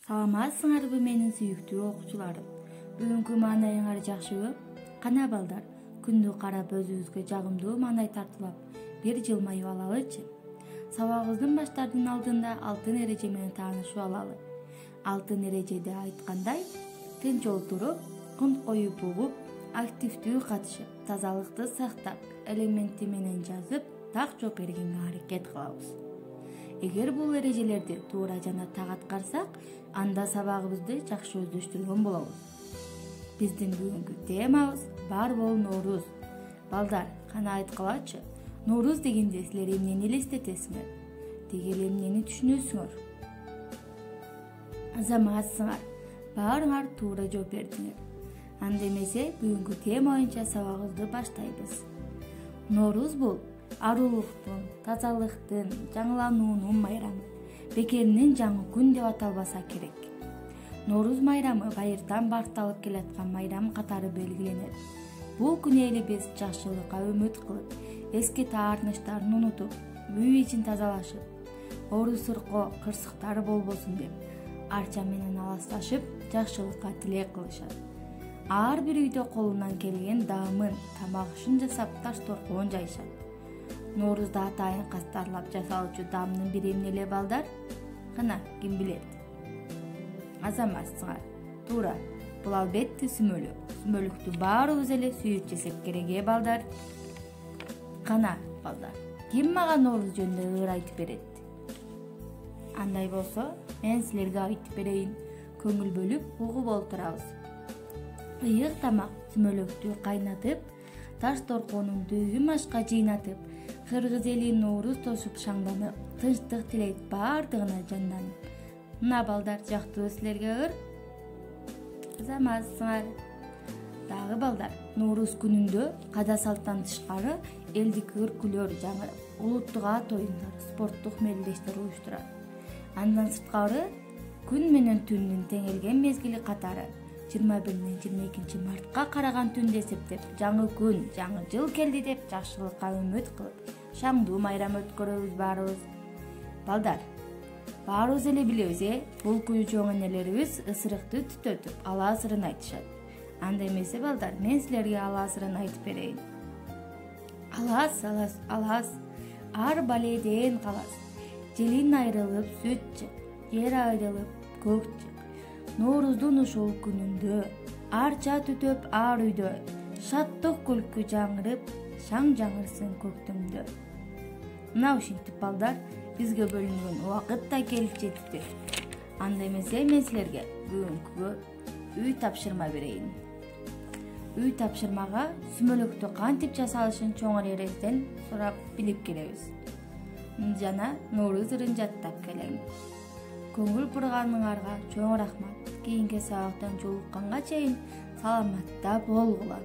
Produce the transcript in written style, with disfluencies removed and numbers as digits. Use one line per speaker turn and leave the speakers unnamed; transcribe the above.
Саламатсыңарбы менин сүйүктүү окуучуларым. Бүгүнкү маанайыңар жакшыбы? Кана балдар, күндү карап өзүбүзгө жагымдуу маанай тартуулап, бир жылмайып алалычы. Сабагыбыздын баштардын алдында алтын эреже менен таанышып алалы. Алтын эрежеде айткандай, тынч отуруп, кунт коюп угуп, активдүү катышып, тазалыкты сактап, элементи менен жазып, так жооп бергенге аракет кылабыз. Эгер бул эрежелерди туура жана так аткарсак, анда сабагыбызды жакшы өздөштүргөн болобуз. Биздин бүгүнкү темабыз бар бол Норуз. Балдар, кана айткылачы, Норуз дегенде силер эмнени элестетесиңер? Деги эле эмнени түшүнөсүңөр? Азаматсыңар, баарыңар туура жооп бердиңер. Анда эмесе бүгүнкү тема боюнча сабагыбызды баштайбыз. Норуз бул арулуктун, тазалыктын, жаңылануунун майрамы. Бекеринен жаңы күн деп аталбаса керек. Норуз майрамы байыртан бакталып келаткан майрам катары белгиленет. Бул күнү эли биз жакшылыкка үмүт кылып, эски таарыныштарын унутуп, үй ичин тазалашып, оору сыркоо, кырсыктар болбосун деп, арча менен аласташып, жакшылыкка тилек кылышат. Ар бир үйдө колунан келген даамын, тамак-ашын жасап, таш торкоон жайышат. Ноорузда атайын кастарлап жасалуучу даамдын бири эмне эле балдар? Кана, ким билет? Азаматсыңар, туура, бул албетте сүмөлүк. Сүмөлүктү баарыбыз эле сүйүп жесек керек, балдар? Кана, балдар, ким мага Норуз жөнүндө ыр айтып берет? Андай болсо, мен силерге айтып берейин. Көңүл бөлүп угуп олтурабыз. Ыйык тамак сүмөлөктү кайнатып, таш торкоонун дүйүм ашка жыйнатып, кыргыз эли Норуз тосуп шаңданып, тынчтык тилейт баардыгына жанданып. Мына балдар, жактыбы силерге ыр? Азаматсыңар. Дагы балдар, Норуз күнүндө када салттан тышкары элдик ыр-күлөр жаңырып, улуттук ат оюндар, спорттук мелдештер уюштурат. Андан сырткары күн менен түндүн теңелген мезгили катары 21-22 мартка караган түндү эсептеп, жаңы күн, жаңы жыл келди деп жакшылыкка үмүт кылып, шаңдуу майрам өткөрөбүз баарыбыз. Балдар, баарыбыз эле билебиз, бул күнү чоң энелерибиз ысырыкты түтөтүп, ала сырын айтышат. Анда эмесе балдар, мен силерге ала сырын айтып берейин. Алас, ар баледен калас. Желин айрылып сүт чык, жер айрылып көк чык. Норуздун ушул күнүндө арча түтөп ар үйдө, шаттык күлкү жаңырып, шаң жаңырсын көктөмдө. Мына ушинтип балдар, бизге бөлүнгөн убакыт да келип жетти. Анда эмесе мен силерге бүгүнкүгө үй тапшырма берейин. Үй тапшырмага сүмөлөктү кантип жасалышын чоңор эрежеден сурап билип келебиз. Жана Норуз ырын жаттап келем. Көңүл бурганыңарга чоң рахмат. Кийинки сабактан жолукканга чейин саламатта болгула.